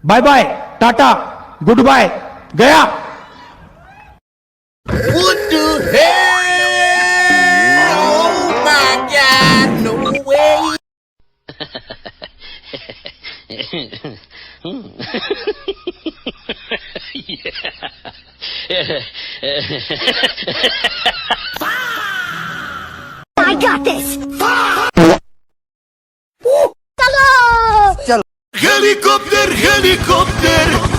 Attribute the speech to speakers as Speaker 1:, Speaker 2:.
Speaker 1: Bye bye, tata, goodbye, गया।
Speaker 2: What the hell? Oh my God, no way.
Speaker 3: I got this.
Speaker 2: Helicopter, helicopter.